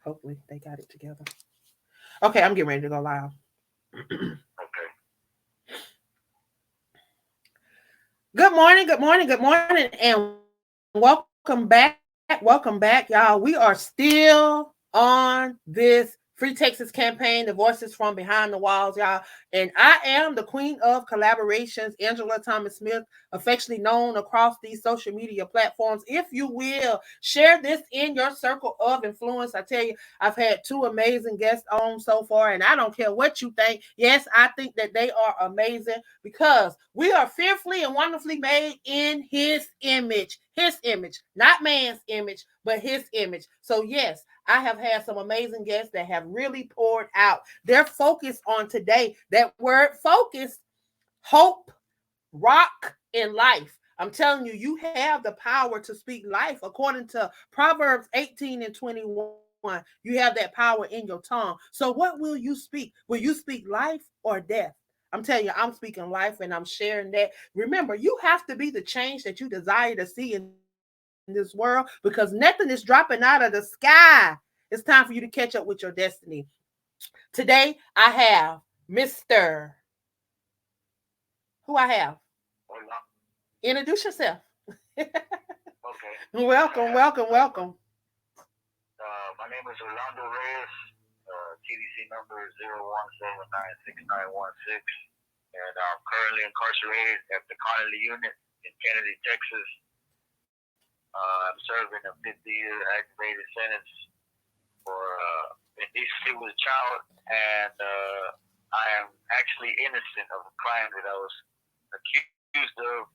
Hopefully they got it together. Okay, I'm getting ready to go live. Okay. Good morning, good morning, good morning, and welcome back. Welcome back, y'all. We are still on this Free Texas campaign, the voices from behind the walls, y'all. And I am the queen of collaborations, Angela Thomas Smith, affectionately known across these social media platforms. If you will, share this in your circle of influence. I tell you, I've had two amazing guests on so far, and I don't care what you think. Yes, I think that they are amazing because we are fearfully and wonderfully made in his image, not man's image, but his image. So, yes, I have had some amazing guests that have really poured out their focus on today. That word focus, hope, rock, in life. I'm telling you, you have the power to speak life. According to Proverbs 18 and 21, you have that power in your tongue. So, what will you speak? Will you speak life or death? I'm telling you, I'm speaking life and I'm sharing that. Remember, you have to be the change that you desire to see in this world because nothing is dropping out of the sky. It's time for you to catch up with your destiny. Today, I have Mr. Who I have. Hola. Introduce yourself. Okay. Welcome, welcome, welcome. My name is Orlando Reyes. TDC number is 01796916, and I'm currently incarcerated at the Connolly Unit in Kennedy, Texas. I'm serving a 50-year aggravated sentence for indecency with a child, and I am actually innocent of the crime that I was accused of.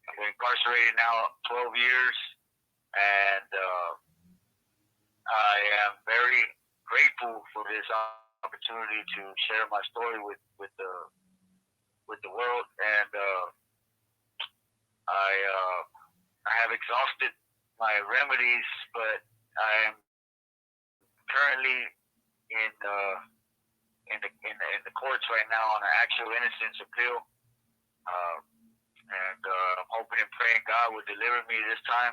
I've been incarcerated now 12 years, and I am very grateful for this opportunity to share my story with the world, and I have exhausted my remedies, but I am currently in the courts right now on an actual innocence appeal, uh, and I'm hoping and praying God will deliver me this time.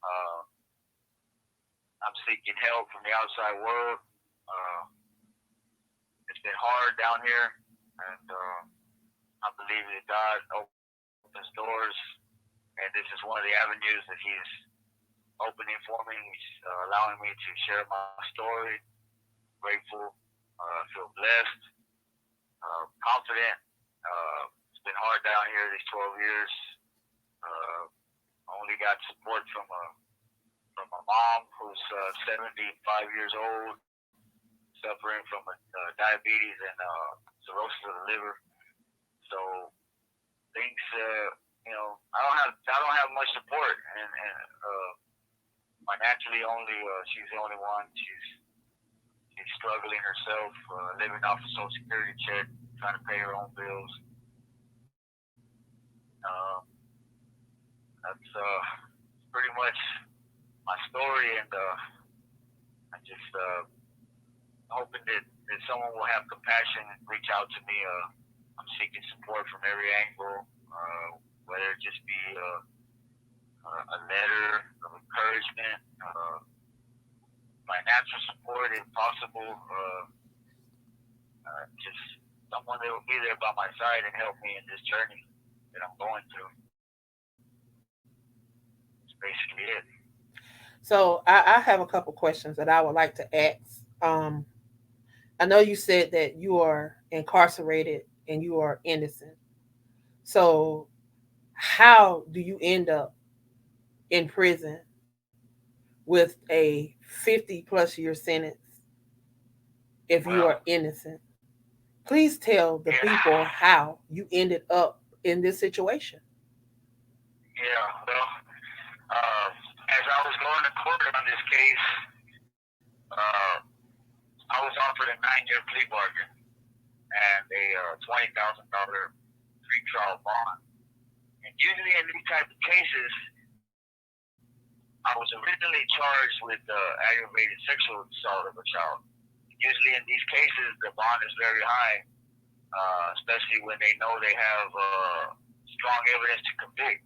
Uh, I'm seeking help from the outside world. Uh, it's been hard down here, and I believe that God opens doors, and this is one of the avenues that He's opening for me. He's allowing me to share my story. Grateful, feel blessed, confident. It's been hard down here these 12 years. Uh, I only got support from my mom, who's 75 years old, suffering from diabetes and cirrhosis of the liver. So things, I don't have much support, and financially only she's the only one. She's struggling herself, living off a Social Security check, trying to pay her own bills. Uh, that's pretty much my story, and I just hoping that someone will have compassion and reach out to me. I'm seeking support from every angle, whether it just be a letter of encouragement, financial support if possible, just someone that will be there by my side and help me in this journey that I'm going through. That's basically it. So I have a couple questions that I would like to ask. Um, I know you said that you are incarcerated and you are innocent. So how do you end up in prison with a 50 plus year sentence if you Well, are innocent? Please tell the yeah, people how you ended up in this situation. yeah. Well, as I was going to court on this case, uh, I was offered a 9-year plea bargain and a $20,000 pretrial bond. And usually in these type of cases, I was originally charged with aggravated sexual assault of a child. Usually in these cases, the bond is very high, especially when they know they have strong evidence to convict.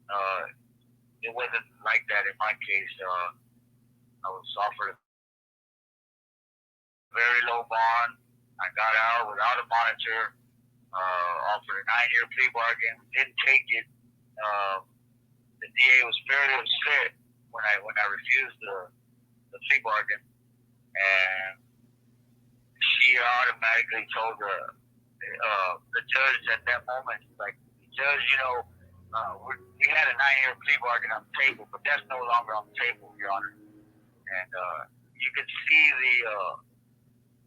Uh, it wasn't like that in my case. I was offered a $20,000 very low bond. I got out without a monitor. Offered a 9-year plea bargain. Didn't take it. The DA was very upset when I refused the plea bargain, and she automatically told the judge at that moment, like, Judge, we had a 9-year plea bargain on the table, but that's no longer on the table, Your Honor. And you could see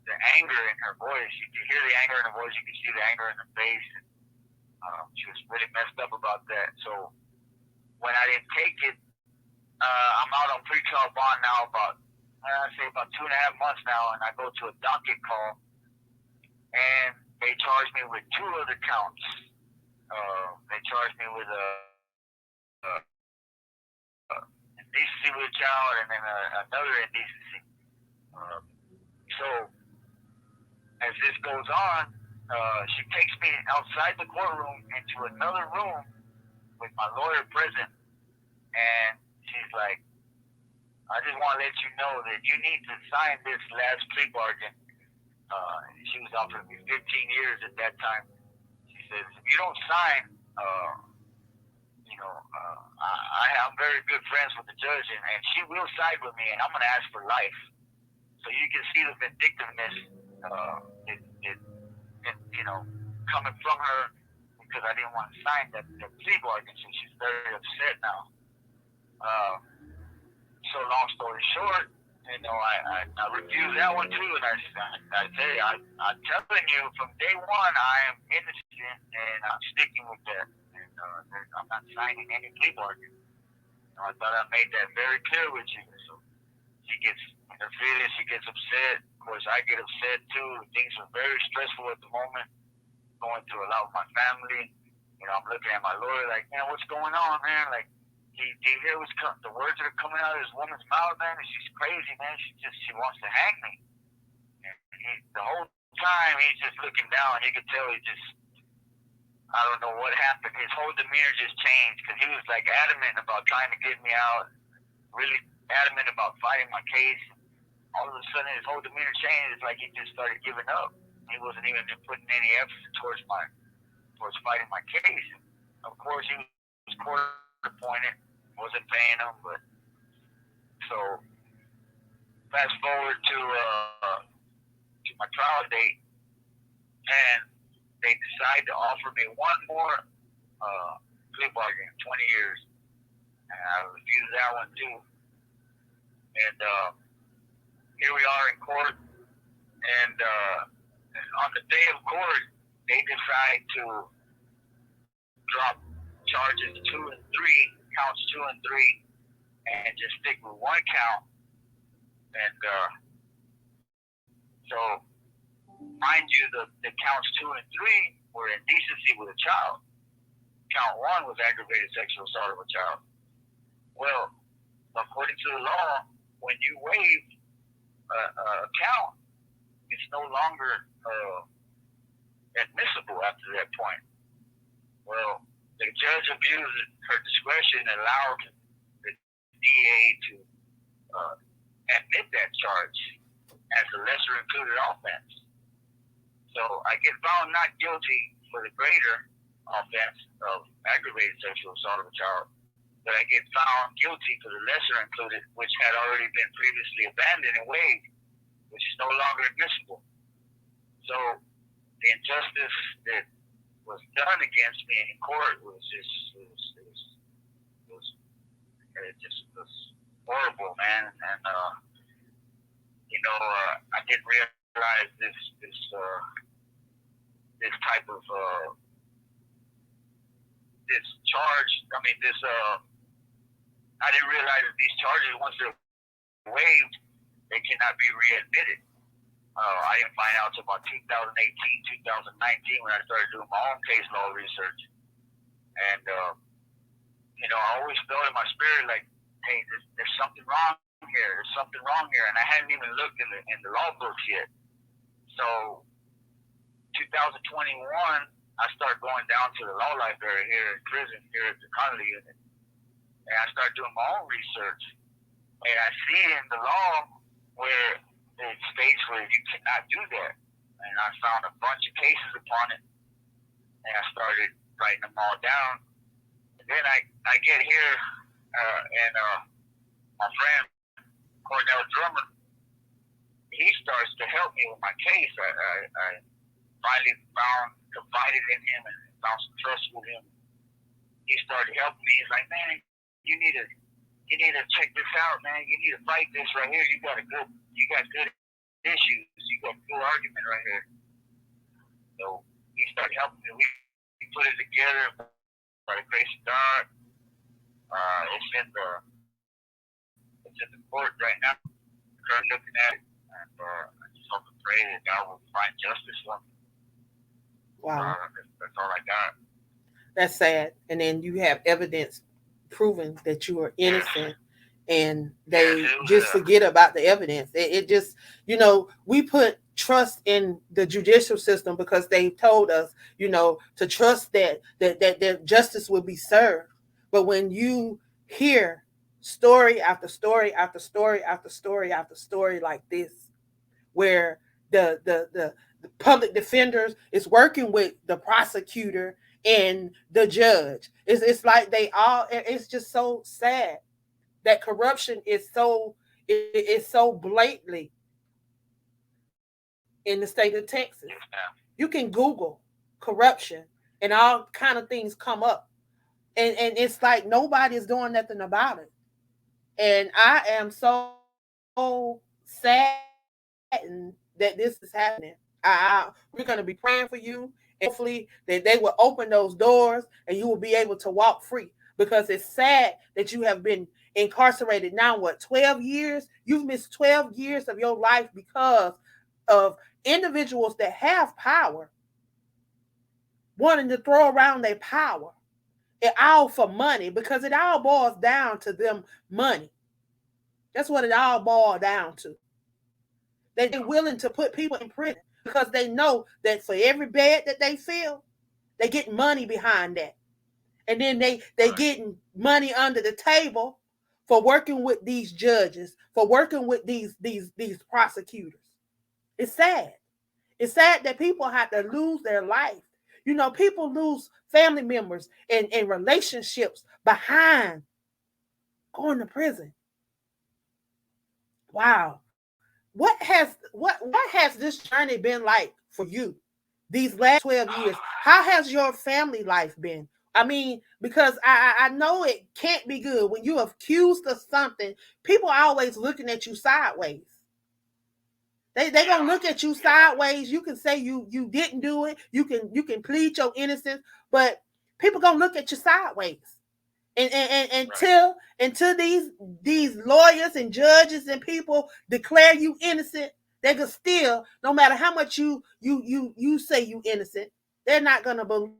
the anger in her voice. You could hear the anger in her voice. You could see the anger in her face. And, she was really messed up about that. So when I didn't take it, I'm out on pretrial bond now about 2.5 months now, and I go to a docket call, and they charge me with 2 other counts. They charge me with indecency with a child, and then another indecency. So as this goes on, she takes me outside the courtroom into another room with my lawyer present, and she's like, I just want to let you know that you need to sign this last plea bargain. She was offering me 15 years at that time. She says, if you don't sign, I'm very good friends with the judge, and she will side with me, and I'm going to ask for life. So you can see the vindictiveness coming from her, because I didn't want to sign that plea bargain. So she's very upset now. So long story short, I refused that one too, and I tell you, I'm telling you from day one, I am innocent, and I'm sticking with that. And I'm not signing any plea bargain. I thought I made that very clear with you. So she gets interfered, she gets upset. Of course, I get upset too. Things are very stressful at the moment. Going through a lot with my family. I'm looking at my lawyer like, man, what's going on, man? Like, do you hear the words that are coming out of this woman's mouth, man? And she's crazy, man. She wants to hang me. And the whole time he's just looking down. You could tell I don't know what happened. His whole demeanor just changed, because he was like adamant about trying to get me out, really adamant about fighting my case. All of a sudden, his whole demeanor changed. It's like he just started giving up. He wasn't even putting any effort towards fighting my case. Of course, he was court appointed, wasn't paying him, but so fast forward to my trial date, and they decide to offer me one more plea bargain, 20 years, and I refused that one too. And here we are in court, and on the day of court, they decide to drop charges 2 and 3, counts 2 and 3, and just stick with 1 count. And so, mind you, the counts 2 and 3 were indecency with a child. Count 1 was aggravated sexual assault of a child. Well, according to the law, when you waive a count, it's no longer admissible after that point. Well, the judge abused her discretion and allowed the DA to admit that charge as a lesser included offense. So I get found not guilty for the greater offense of aggravated sexual assault of a child, but I get found guilty for the lesser included, which had already been previously abandoned and waived, which is no longer admissible. So the injustice that was done against me in court was horrible, man. And I didn't realize this type of this charge. I didn't realize that these charges, once they're waived, they cannot be readmitted. I didn't find out until about 2018, 2019 when I started doing my own case law research. And, I always felt in my spirit like, hey, there's something wrong here. There's something wrong here. And I hadn't even looked in the law books yet. So 2021, I started going down to the law library here in prison, here at the Connolly unit. And I started doing my own research. And I see in the law where it states where you cannot do that. And I found a bunch of cases upon it, and I started writing them all down. And then I get here, and my friend Cornell Drummer, he starts to help me with my case. I finally confided in him and found some trust with him. He started helping me. He's like, man, you need to check this out, man. You need to fight this right here. You got good issues. You got good argument right here. So he started helping me. We put it together by the grace of God. It's in the court right now. Currently looking at it, and I just hope and pray that God will find justice for me. Wow. That's all I got. That's sad. And then you have evidence proving that you are innocent, and they just forget about the evidence. It just, we put trust in the judicial system because they told us, to trust that justice will be served. But when you hear story after story after story after story after story like this, where the public defenders is working with the prosecutor and the judge, it's like it's just so sad that corruption is so blatantly in the state of Texas. You can Google corruption and all kind of things come up, and it's like nobody is doing nothing about it. And I am so saddened that this is happening. We're going to be praying for you, and hopefully that they will open those doors and you will be able to walk free, because it's sad that you have been incarcerated now, 12 years? You've missed 12 years of your life because of individuals that have power wanting to throw around their power. It all for money, because it all boils down to them money. That's what it all boils down to. They're willing to put people in prison because they know that for every bed that they fill, they get money behind that. And then they getting money under the table for working with these judges, for working with these prosecutors. It's sad. It's sad that people have to lose their life. People lose family members and relationships behind going to prison. Wow. What has this journey been like for you these last 12 years? How has your family life been? I mean, because I know it can't be good when you're accused of something. People are always looking at you sideways. They gonna look at you sideways. You can say you didn't do it. You can plead your innocence, but people gonna look at you sideways. And until these lawyers and judges and people declare you innocent, they can still, no matter how much you say you innocent, they're not gonna believe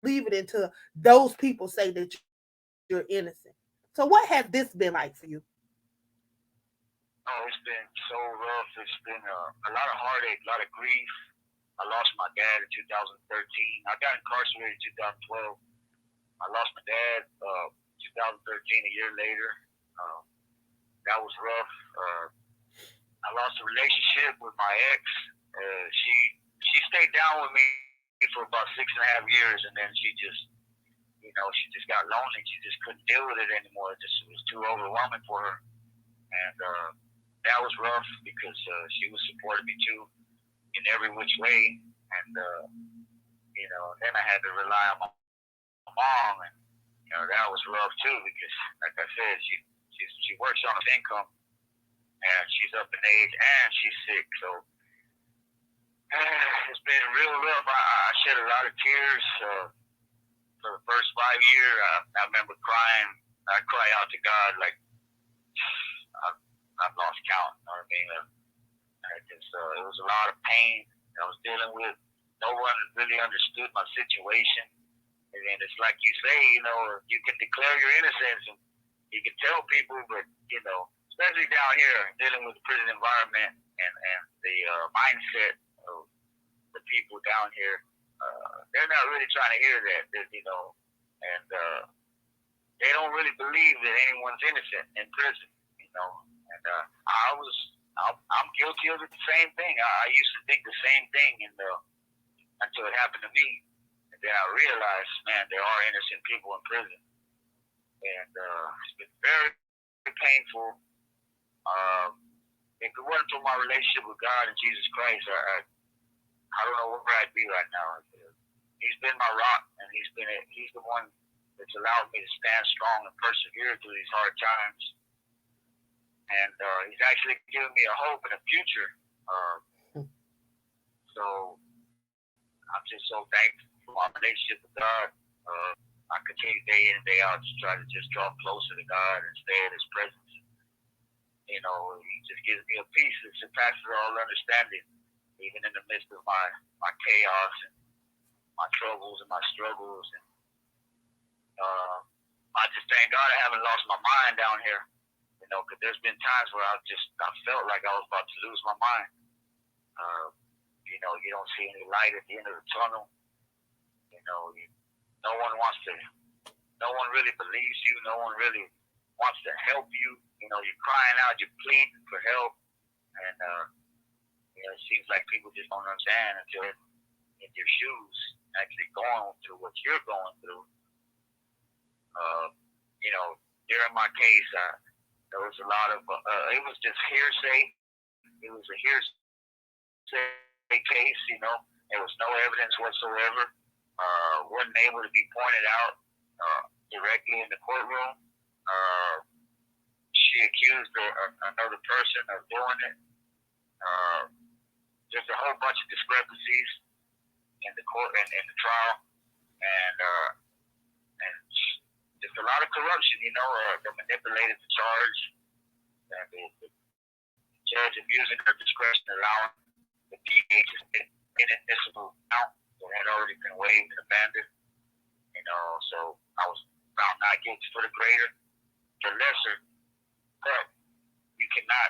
it until those people say that you're innocent. So what has this been like for you? Oh, it's been so rough. It's been a lot of heartache, a lot of grief. I lost my dad in 2013. I got incarcerated in 2012. I lost my dad 2013, a year later. That was rough. I lost a relationship with my ex. She stayed down with me for about 6.5 years, and then she just got lonely. She just couldn't deal with it anymore. It was too overwhelming for her. And that was rough because she was supporting me too in every which way. And then I had to rely on my mom, and that was rough too because, like I said, she works on an income, and she's up in age, and she's sick. So it's been real rough. I shed a lot of tears for the first 5 years. I remember crying. I cry out to God like I've lost count. You know what I mean? It was a lot of pain I was dealing with. No one really understood my situation. And then it's like you say, you can declare your innocence and you can tell people, but, especially down here dealing with the prison environment and the mindset of the people down here, they're not really trying to hear that, and they don't really believe that anyone's innocent in prison, And I was I'm guilty of the same thing. I used to think the same thing until it happened to me. And then I realized, man, there are innocent people in prison. And it's been very, very painful. If it wasn't for my relationship with God and Jesus Christ, I don't know where I'd be right now. He's been my rock, and he's the one that's allowed me to stand strong and persevere through these hard times. And he's actually given me a hope and a future. So I'm just so thankful for my relationship with God. I continue day in and day out to try to just draw closer to God and stay in His presence. You know, He just gives me a peace that surpasses all understanding, even in the midst of my chaos and my troubles and my struggles. And I just thank God I haven't lost my mind down here. You know, because there's been times where I felt like I was about to lose my mind. You know, you don't see any light at the end of the tunnel. You know, no one really believes you. No one really wants to help you. You know, you're crying out, you're pleading for help. And, you know, it seems like people just don't understand until they're in your shoes, actually going through what you're going through. You know, during my case, there was a lot of, it was just hearsay. It was a hearsay case, you know. There was no evidence whatsoever. Wasn't able to be pointed out directly in the courtroom. She accused another person of doing it. Just a whole bunch of discrepancies in the court and in the trial, and just a lot of corruption. You know, they manipulated the charge, and the judge abusing her discretion, allowing the DA to inadmissible count that had already been waived and abandoned. You know, so I was found not guilty for the greater, the lesser, but you cannot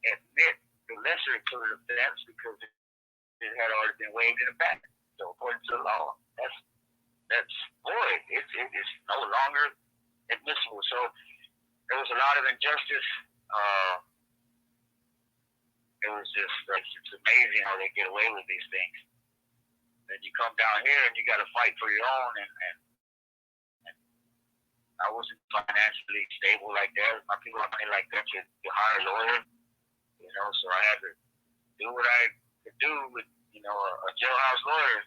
admit the lesser included offense because it had already been waived and abandoned. So according to the law, that's void. It's no longer admissible. So there was a lot of injustice. It was just it's amazing how they get away with these things. Then you come down here and you got to fight for your own, and I wasn't financially stable like that. My people have money like that to hire a lawyer, you know. So I had to do what I could do with, you know, a jailhouse lawyer.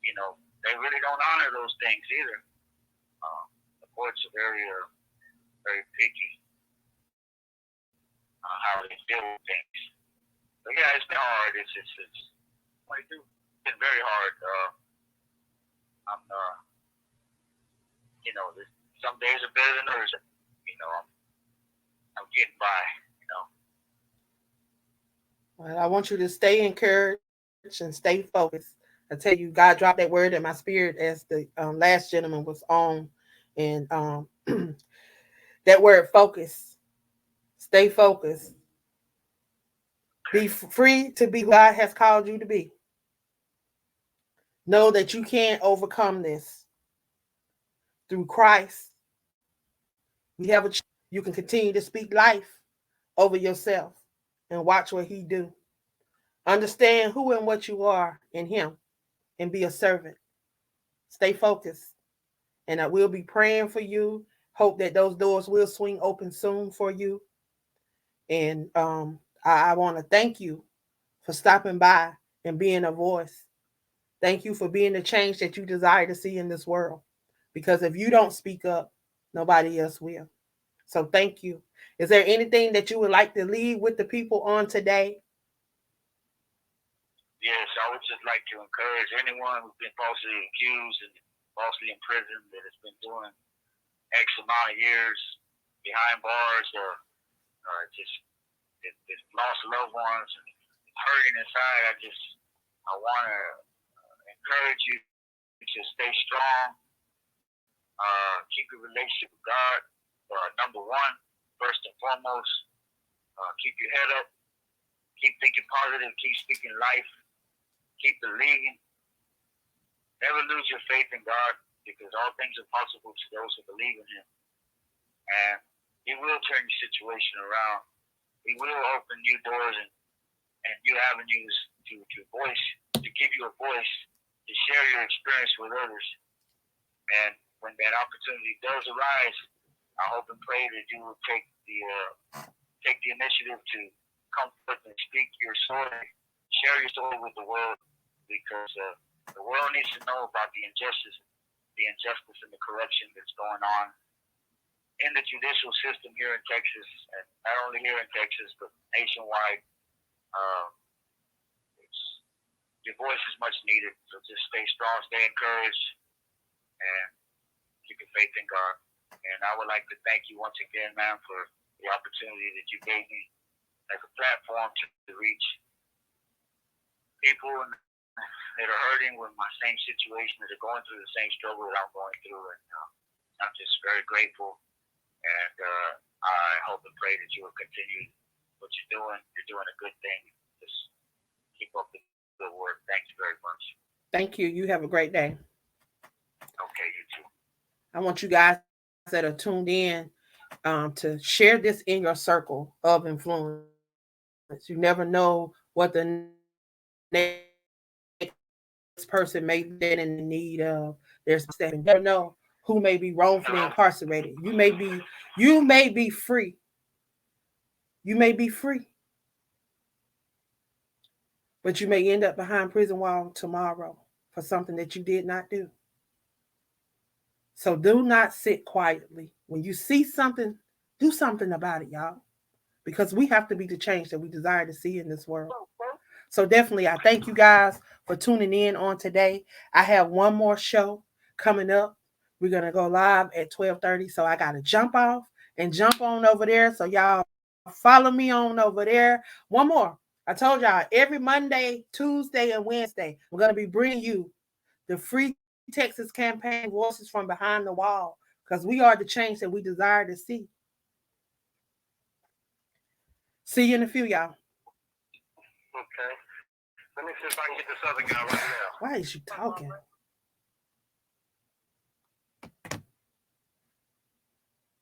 You know, they really don't honor those things either. The courts are very, very picky on how they deal with things. But yeah, it's been hard. It's what do? It's been very hard. I'm, you know, some days are better than others. You know, I'm getting by. You know. Well, I want you to stay encouraged and stay focused. I tell you, God dropped that word in my spirit as the last gentleman was on, and that word focus. Stay focused. Be free to be who God has called you to be. Know that you can overcome this through Christ. We have a. You can continue to speak life over yourself and watch what He do. Understand who and what you are in Him, and be a servant. Stay focused, and I will be praying for you. Hope that those doors will swing open soon for you. And I want to thank you for stopping by and being a voice. Thank you for being the change that you desire to see in this world. Because if you don't speak up, nobody else will. So thank you. Is there anything that you would like to leave with the people on today? Yes, I would just like to encourage anyone who's been falsely accused and falsely imprisoned that has been doing X amount of years behind bars or just lost loved ones and hurting inside. I want to encourage you to stay strong. Keep your relationship with God number one, first and foremost. Keep your head up. Keep thinking positive. Keep speaking life. Keep believing. Never lose your faith in God, because all things are possible to those who believe in Him. And He will turn your situation around. He will open new doors and new avenues to give you a voice to share your experience with others. And when that opportunity does arise, I hope and pray that you will take the initiative to come forth and speak your story, share your story with the world, because the world needs to know about the injustice and the corruption that's going on in the judicial system here in Texas, and not only here in Texas, but nationwide. Your voice is much needed, so just stay strong, stay encouraged, and keep your faith in God. And I would like to thank you once again, ma'am, for the opportunity that you gave me as a platform to reach people that are hurting with my same situation, that are going through the same struggle that I'm going through. And I'm just very grateful. And I hope and pray that you will continue what you're doing. You're doing a good thing. Just keep up the good work. Thank you very much. Thank you. You have a great day. Okay, you too. I want you guys that are tuned in to share this in your circle of influence. You never know what the next person may be in need of. There's that. You never know who may be wrongfully incarcerated. You may be free. You may be free. But you may end up behind prison wall tomorrow for something that you did not do. So do not sit quietly. When you see something, do something about it, y'all. Because we have to be the change that we desire to see in this world. So definitely, I thank you guys for tuning in on today. I have one more show coming up. We're going to go live at 12:30. So I got to jump off and jump on over there. So y'all follow me on over there. One more. I told y'all every Monday, Tuesday, and Wednesday, we're going to be bringing you the Free Texas Campaign, Voices from Behind the Wall, because we are the change that we desire to see. See you in a few, y'all. Okay. Let me see if I can get this other guy right now. Why is you talking?